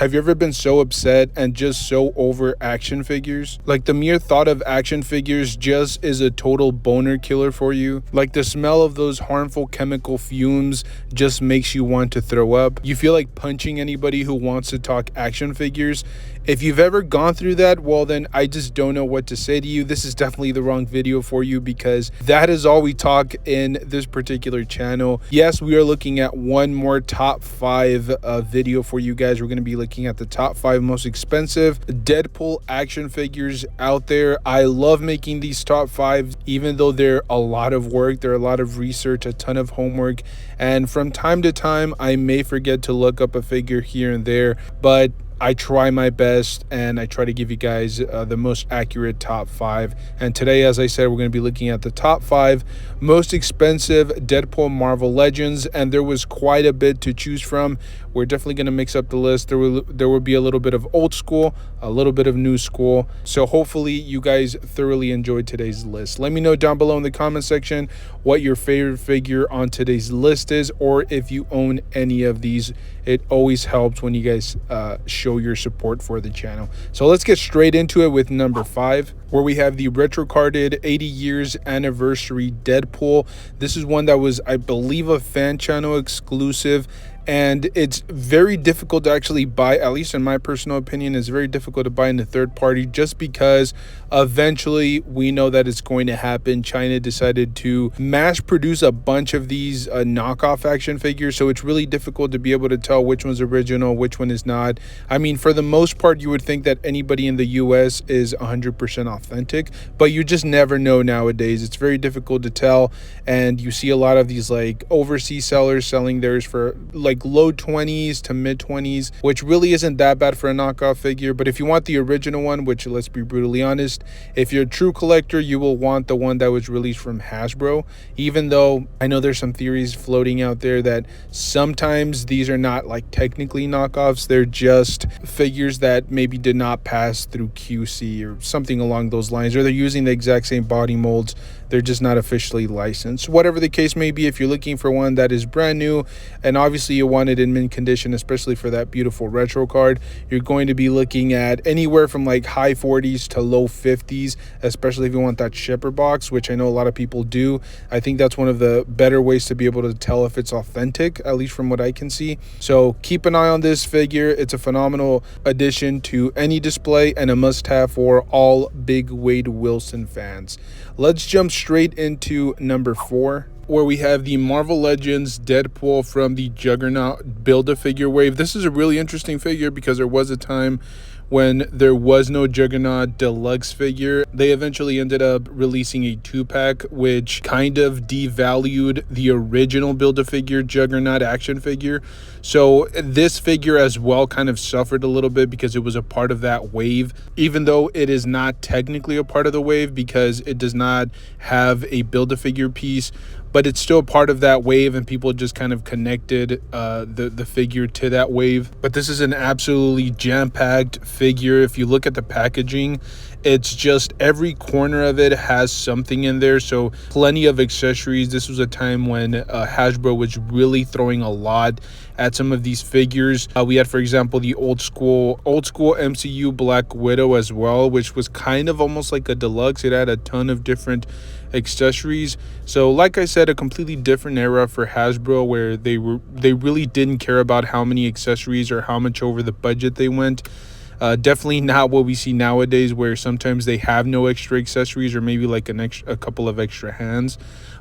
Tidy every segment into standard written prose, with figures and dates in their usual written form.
Have you ever been so upset and just so over action figures? Like the mere thought of action figures just is a total boner killer for you. Like the smell of those harmful chemical fumes just makes you want to throw up. You feel like punching anybody who wants to talk action figures. If you've ever gone through that, well then I just don't know what to say to you. This is definitely the wrong video for you, because that is all we talk in this particular channel. Yes, we are looking at one more top 5 video for you guys. We're going to be looking at the top 5 most expensive Deadpool action figures out there. I love making these top 5, even though they're a lot of work, they're a lot of research, a ton of homework, and from time to time I may forget to look up a figure here and there, but I try my best and I try to give you guys the most accurate top 5. And today, as I said, we're going to be looking at the top 5 most expensive Deadpool Marvel Legends, and there was quite a bit to choose from. We're definitely going to mix up the list. There will be a little bit of old school, a little bit of new school. So hopefully you guys thoroughly enjoyed today's list. Let me know down below in the comment section what your favorite figure on today's list is, or if you own any of these. It always helps when you guys show your support for the channel. So let's get straight into it with number 5, where we have the retro carded 80 years anniversary Deadpool. This is one that was, I believe, a fan channel exclusive, and it's very difficult to actually buy. At least in my personal opinion, it's very difficult to buy in the third party, just because eventually we know that it's going to happen. China decided to mass produce a bunch of these knockoff action figures, so it's really difficult to be able to tell which one's original, which one is not. I mean, for the most part, you would think that anybody in the US is 100% authentic, but you just never know nowadays. It's very difficult to tell, and you see a lot of these like overseas sellers selling theirs for like low 20s to mid 20s, which really isn't that bad for a knockoff figure. But if you want the original one, which, let's be brutally honest, if you're a true collector, you will want the one that was released from Hasbro, even though I know there's some theories floating out there that sometimes these are not like technically knockoffs, they're just figures that maybe did not pass through QC or something along those lines, or they're using the exact same body molds, they're just not officially licensed. Whatever the case may be, if you're looking for one that is brand new and obviously you want it in mint condition, especially for that beautiful retro card, you're going to be looking at anywhere from like high 40s to low 50s, especially if you want that shipper box, which I know a lot of people do. I think that's one of the better ways to be able to tell if it's authentic, at least from what I can see. So keep an eye on this figure. It's a phenomenal addition to any display and a must-have for all big Wade Wilson fans. Let's jump straight into number 4, where we have the Marvel Legends Deadpool from the Juggernaut Build-A-Figure wave. This is a really interesting figure because there was a time when there was no Juggernaut deluxe figure. They eventually ended up releasing a 2-pack, which kind of devalued the original Build-A-Figure Juggernaut action figure. So this figure as well kind of suffered a little bit because it was a part of that wave, even though it is not technically a part of the wave because it does not have a Build-A-Figure piece, but it's still part of that wave, and people just kind of connected the figure to that wave. But this is an absolutely jam-packed figure. If you look at the packaging, it's just every corner of it has something in there, so plenty of accessories. This was a time when Hasbro was really throwing a lot at some of these figures. We had, for example, the old school MCU Black Widow as well, which was kind of almost like a deluxe. It had a ton of different accessories. So like I said, a completely different era for Hasbro, where they really didn't care about how many accessories or how much over the budget they went. Definitely not what we see nowadays, where sometimes they have no extra accessories or maybe like a couple of extra hands.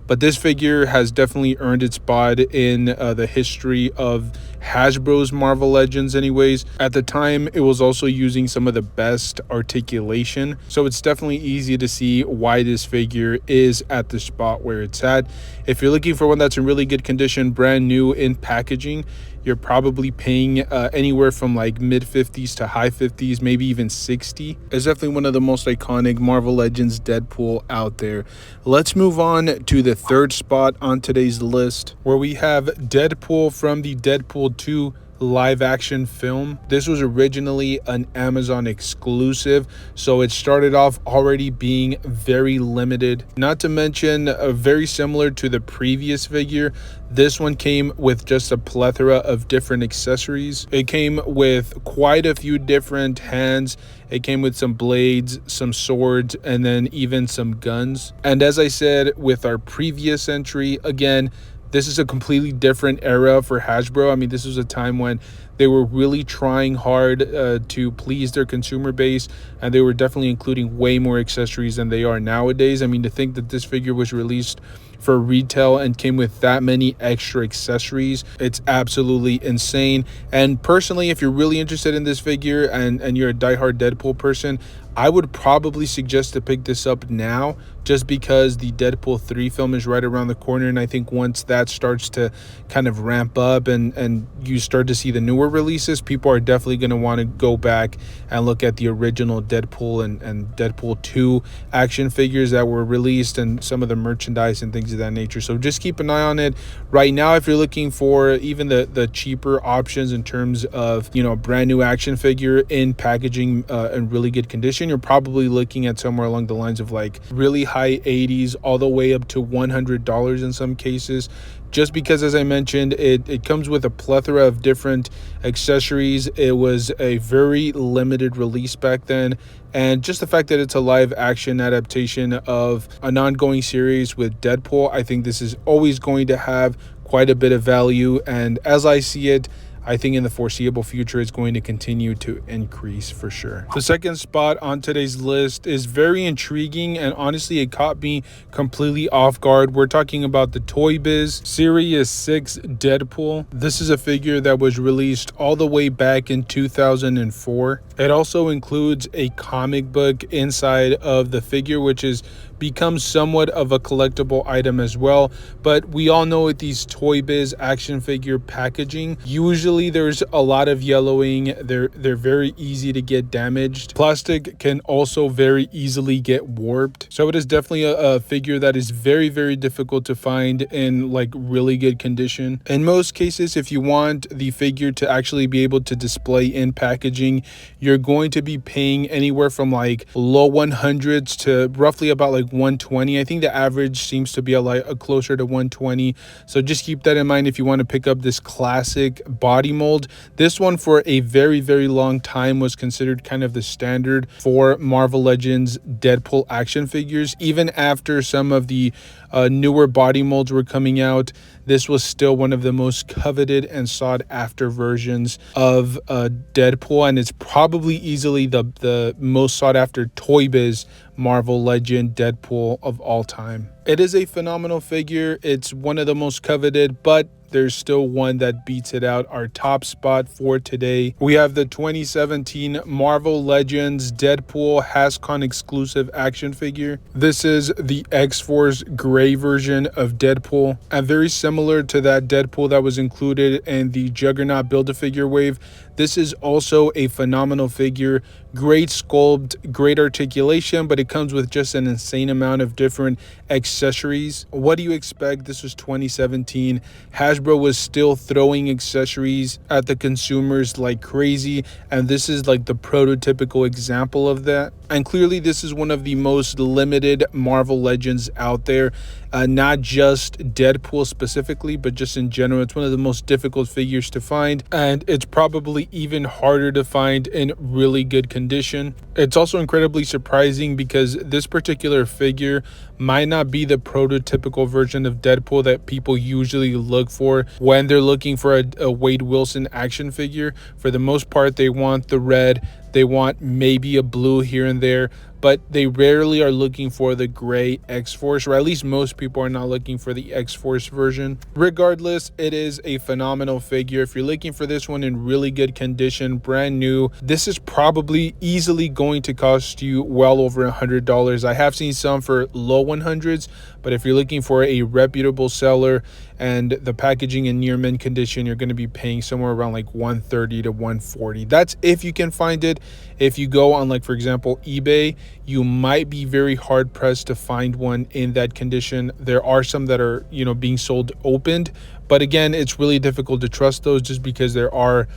But this figure has definitely earned its spot in the history of Hasbro's Marvel Legends anyways. At the time, it was also using some of the best articulation, so it's definitely easy to see why this figure is at the spot where it's at. If you're looking for one that's in really good condition, brand new in packaging, you're probably paying anywhere from like mid 50s to high 50s, maybe even 60. It's definitely one of the most iconic Marvel Legends Deadpool out there. Let's move on to the third spot on today's list, where we have Deadpool from the Deadpool 2 live action film. This was originally an Amazon exclusive, so it started off already being very limited. Not to mention, very similar to the previous figure, this one came with just a plethora of different accessories. It came with quite a few different hands. It came with some blades, some swords, and then even some guns. And as I said with our previous entry, again, this is a completely different era for Hasbro. I mean, this was a time when they were really trying hard to please their consumer base, and they were definitely including way more accessories than they are nowadays. I mean, to think that this figure was released for retail and came with that many extra accessories, it's absolutely insane. And personally, if you're really interested in this figure and you're a diehard Deadpool person, I would probably suggest to pick this up now, just because the Deadpool 3 film is right around the corner. And I think once that starts to kind of ramp up and you start to see the newer releases, people are definitely going to want to go back and look at the original Deadpool and Deadpool 2 action figures that were released and some of the merchandise and things of that nature. So just keep an eye on it. Right now, if you're looking for even the cheaper options in terms of, you know, a brand new action figure in packaging in really good condition, you're probably looking at somewhere along the lines of like really high 80s all the way up to $100 in some cases, just because, as I mentioned, it comes with a plethora of different accessories. It was a very limited release back then, and just the fact that it's a live action adaptation of an ongoing series with Deadpool, I think this is always going to have quite a bit of value. And as I see it, I think in the foreseeable future, it's going to continue to increase for sure. The second spot on today's list is very intriguing, and honestly, it caught me completely off guard. We're talking about the Toy Biz Series 6 Deadpool. This is a figure that was released all the way back in 2004. It also includes a comic book inside of the figure, which is becomes somewhat of a collectible item as well. But we all know with these Toy Biz action figure packaging, usually there's a lot of yellowing. They're very easy to get damaged. Plastic can also very easily get warped. So it is definitely a figure that is very, very difficult to find in like really good condition. In most cases, if you want the figure to actually be able to display in packaging, you're going to be paying anywhere from like low 100s to roughly about like 120. I think the average seems to be a closer to 120. So just keep that in mind if you want to pick up this classic body mold. This one for a very, very long time was considered kind of the standard for Marvel Legends Deadpool action figures. Even after some of the newer body molds were coming out, this was still one of the most coveted and sought after versions of Deadpool, and it's probably easily the most sought after Toy Biz Marvel Legend Deadpool of all time. It is a phenomenal figure. It's one of the most coveted, but there's still one that beats it out. Our top spot for today, we have the 2017 Marvel Legends Deadpool Hascon exclusive action figure. This is the X-Force gray version of Deadpool, and very similar to that Deadpool that was included in the Juggernaut Build-A-Figure wave. This is also a phenomenal figure. Great sculpt, great articulation, but it comes with just an insane amount of different accessories. What do you expect? This was 2017. Hasbro was still throwing accessories at the consumers like crazy, and this is like the prototypical example of that. And clearly this is one of the most limited Marvel Legends out there. Not just Deadpool specifically, but just in general. It's one of the most difficult figures to find, and it's probably even harder to find in really good condition. It's also incredibly surprising because this particular figure might not be the prototypical version of Deadpool that people usually look for when they're looking for a Wade Wilson action figure. For the most part, they want the red, they want maybe a blue here and there, but they rarely are looking for the gray X-Force, or at least most people are not looking for the X-Force version. Regardless, it is a phenomenal figure. If you're looking for this one in really good condition, brand new, this is probably easily going to cost you well over $100. I have seen some for low 100s, but if you're looking for a reputable seller and the packaging in near mint condition, you're going to be paying somewhere around like 130 to 140. That's if you can find it. If you go on, like, for example, eBay, you might be very hard pressed to find one in that condition. There are some that are, being sold opened, but again, it's really difficult to trust those just because there are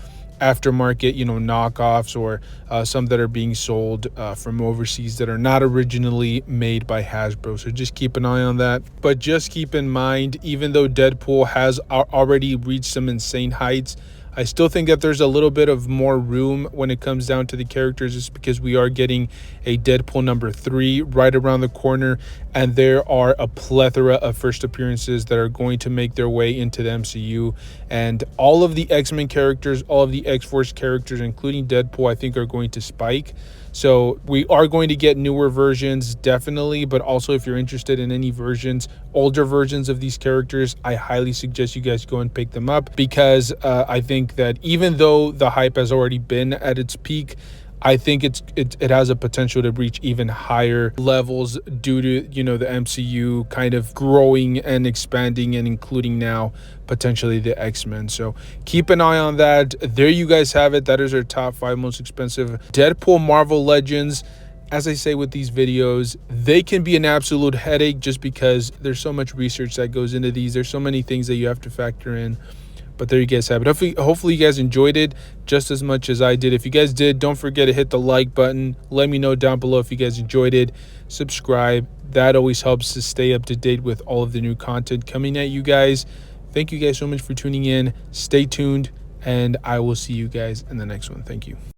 aftermarket, knockoffs, or some that are being sold from overseas that are not originally made by Hasbro. So just keep an eye on that. But just keep in mind, even though Deadpool has already reached some insane heights, I still think that there's a little bit of more room when it comes down to the characters, just because we are getting a Deadpool number 3 right around the corner, and there are a plethora of first appearances that are going to make their way into the MCU. And all of the X-Men characters, all of the X-Force characters, including Deadpool, I think are going to spike. So we are going to get newer versions, definitely, but also if you're interested in any versions, older versions of these characters, I highly suggest you guys go and pick them up, because I think that even though the hype has already been at its peak, I think it has a potential to reach even higher levels due to, the MCU kind of growing and expanding and including now potentially the X-Men. So keep an eye on that. There you guys have it. That is our top 5 most expensive Deadpool Marvel Legends. As I say with these videos, they can be an absolute headache just because there's so much research that goes into these. There's so many things that you have to factor in. But there you guys have it. Hopefully you guys enjoyed it just as much as I did. If you guys did, don't forget to hit the like button. Let me know down below if you guys enjoyed it. Subscribe. That always helps to stay up to date with all of the new content coming at you guys. Thank you guys so much for tuning in. Stay tuned, and I will see you guys in the next one. Thank you.